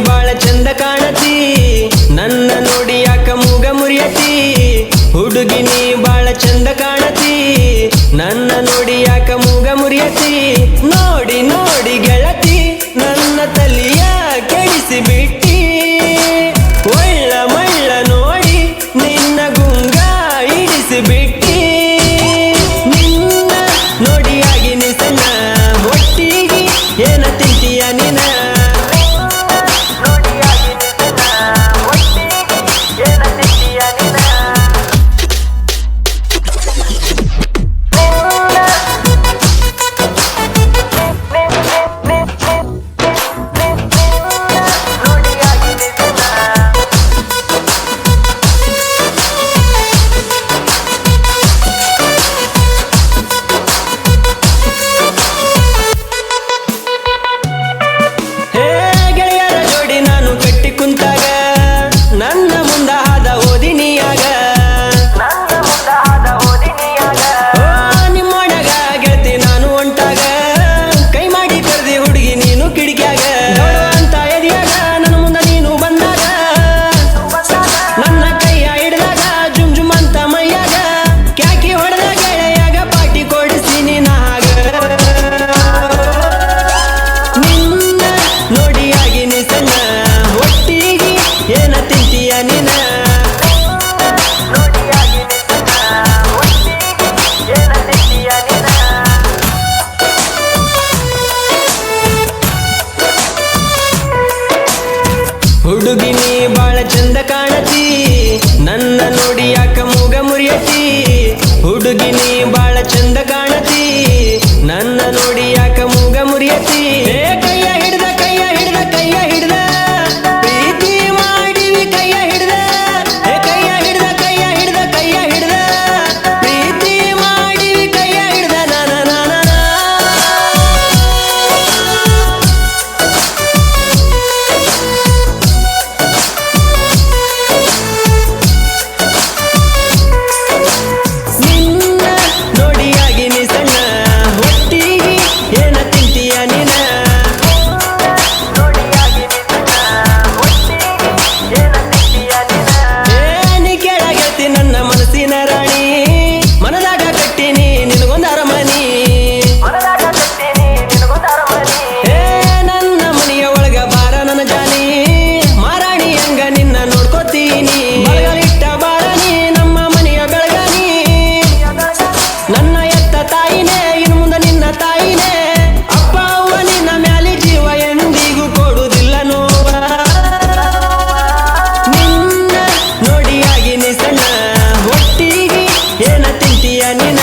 ಬಾಳ ಚಂದ ಕಾಣತಿ ನನ್ನ ನೋಡಿ ಯಾಕ ಮೂಗ ಮುರಿಯತಿ ಹುಡುಗಿ ನೀ ಬಾಳ ಚಂದ ಕಾಣತಿ ನನ್ನ ನೋಡಿ ಯಾಕ ಮೂಗ ಮುರಿಯತಿ ನೋಡಿ ನೋಡಿ ಗೆಳತಿ ನನ್ನ ತಲಿಯ ಕೆಡಿಸಿ ಬಿಟ್ಟಿ ಒಳ್ಳ ಮಳ್ಳ ನೋಡಿ ನಿನ್ನ ಗುಂಗ ಇಡಿಸಿ ಬಿಟ್ಟಿ ನಿನ್ನ ನೋಡಿಯಾಗಿ ನಿಸನ್ನ ಒಟ್ಟಿಗೆ ಏನ ತಿಂತೀಯ ನಿನ ನನ್ನ ಮುಂದ ಆದ ಓದಿನಿಯಾಗ ನಿಮ್ಮೊಳಗ ಗೆಳತಿ ನಾನು ಹೊಂಟಾಗ ಕೈ ಮಾಡಿ ಕರೆದಿ ಹುಡುಗಿ ನೀನು ಕಿಡಿಕ್ಯಾಗ ಅಂತ ಎದಿಯಾಗ ನನ್ನ ಮುಂದ ನೀನು ಬಂದಾಗ ನನ್ನ ಕೈಯ ಹಿಡ್ದಾಗ ಜುಮ್ ಜುಮ್ ಅಂತ ಮೈಯಾಗ ಕ್ಯಾಕಿ ಹೊಡೆದ ಗೆಳೆಯಾಗ ಪಾಟಿ ಕೊಡಿಸ್ತೀನಿ ನಾಗ ನಿನ್ನ ನೋಡಿಯಾಗಿ ನಿಸನ್ನ ಒಟ್ಟಿಗೆ ಏನ ತಿಂತೀಯ ನಿನ ಹುಡುಗಿ ನೀ ಬಾಳ ಚಂದ ಕಾಣತಿ ನನ್ನ ನೋಡಿ ಯಾಕ ಮೂಗ ಮುರಿಯತಿ ಹುಡುಗಿ ನೀ ಬಾಳ ಚಂದ ಕಾಣತಿ ನನ್ನ ನೋಡಿ ಯಾಕ ಮೂಗ ಮುರಿಯತಿ ಕೈಯ ಹಿಡ್ದ ಕೈಯ ಹಿಡ್ದ ಕೈಯ ಹಿಡ್ದ ಪ್ರೀತಿ ಮಾಡಿವಿ ಕೈಯ ಹಿಡ್ದ ಕೈಯ ಹಿಡ್ದ ಕೈಯ ಹಿಡ್ದ ಕೈಯ ಹಿಡ್ದ ಪ್ರೀತಿ ಮಾಡಿವಿ ಕೈಯ ಹಿಡ್ದ ನಿನ್ನ ನೋಡಿಯಾಗಿ ನೀ ಸಣ್ಣ ಒಟ್ಟಿಗೆ ಏನ ತಿಂತೀಯ ನಿನ ನೀ ಕೆಳಗೆತ್ತಿ ನನ್ನ ಮನಸ್ಸಿನ ರಾಣಿ ಮನದಾಗ ಕಟ್ಟಿನಿ ನಿನಗೊಂದು ಅರಮನಿ ನನ್ನ ಮನೆಯ ಒಳಗ ಬಾರ ನನ್ನ ಜಾನಿ ಮಾರಾಣಿ ಹಂಗ ನಿನ್ನ ನೋಡ್ಕೋತೀನಿ ಮಲಗಲಿಟ್ಟ ಬಾರನಿ ನಮ್ಮ ಮನೆಯ ಬೆಳಗಾನಿ ನನ್ನ ಎತ್ತ ತಾಯಿನೇ ಇನ್ನು ಮುಂದೆ ನಿನ್ನ ತಾಯಿನೇ ಅಪ್ಪ ಅವ್ವ ನಿನ್ನ ಮ್ಯಾಲಿ ಜೀವ ಎಂದಿಗೂ ಕೊಡುವುದಿಲ್ಲ ನೋವ ನಿನ್ನ ನೋಡಿಯಾಗಿ ನೀ ಸಣ್ಣ ಒಟ್ಟಿಗೆ ಏನ ತಿಂತೀಯ ನಿನ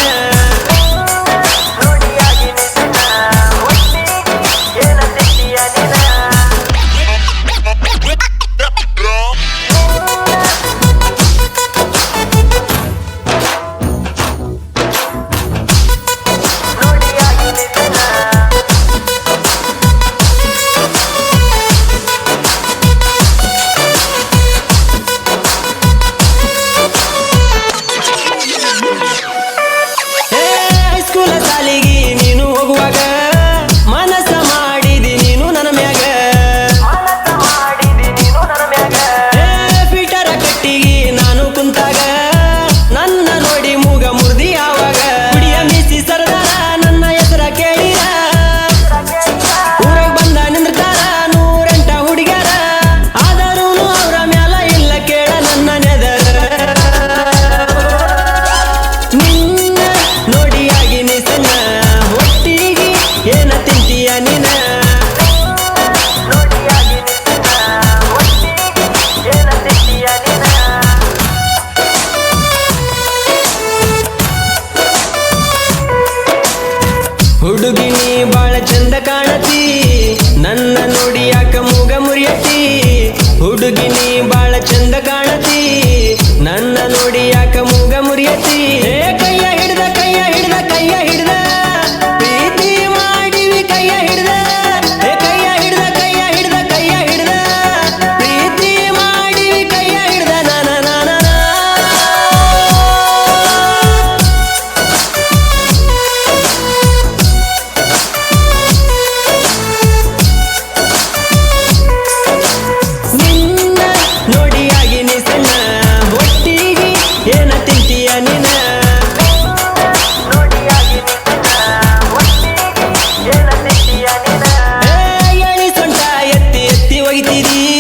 ಹೈಸ್ಕೂಲ ಸಾಲಿಗೆ ನೀನು ಹೋಗುವಾಗ ಮನಸ್ಸ ಮಾಡಿದಿ ನೀನು ನನ್ನ ಮ್ಯಾಗ ಫಿಟರ ಕಟ್ಟಿಗೆ ನಾನು ಕುಂತಾಗ ನನ್ನ ನೋಡಿ ಮೂಗ ಮುರ್ದಿ ಆವಾಗ ಕುಡಿಯ ಮೀಸಿ ಸರದಾರ ನನ್ನ ಹೆಸರ ಕೇಳಿರ ಊರಾಗ ಬಂದ ನಿಂದ್ರತಾರ ನೂರೆಂಟ ಹುಡುಗ್ಯಾರ ಆದರೂ ಅವರ ಮ್ಯಾಲ ಇಲ್ಲ ಕೇಳ ನನ್ನ ನೆದರ ನಿನ್ನ ನೋಡಿಯಾಗಿ ನೀ ಸಣ್ಣ ಒಟ್ಟಿಗೆ ಏನ ತಿಂತೀಯ ನಿನ ಹುಡುಗಿ ನೀ ಬಾಳ ಚಂದ ಕಾಣತಿ ನನ್ನ ನೋಡಿ ಯಾಕ ಮೂಗ ಮುರಿಯತಿ ಹುಡುಗಿ ನೀ ಬಾಳ ಚಂದ ಕಾಣತಿ ನನ್ನ ನೋಡಿ ಯಾಕ ಮೂಗ ಮುರಿಯತಿ ಕೈಯ ಹಿಡ್ದ ಕೈಯ ಹಿಡ್ದ ಕೈಯ ಹಿಡ್ದ ಪ್ರೀತಿ ಮಾಡಿವಿ ಕೈಯ ಹಿಡ್ದ ಕೈಯ ಹಿಡ್ದ ಕೈಯ ಹಿಡ್ದ ಕೈಯ ಹಿಡ್ದ ಪ್ರೀತಿ ಮಾಡಿವಿ ಕೈಯ ಹಿಡ್ದ ಹೇಳಿದಿ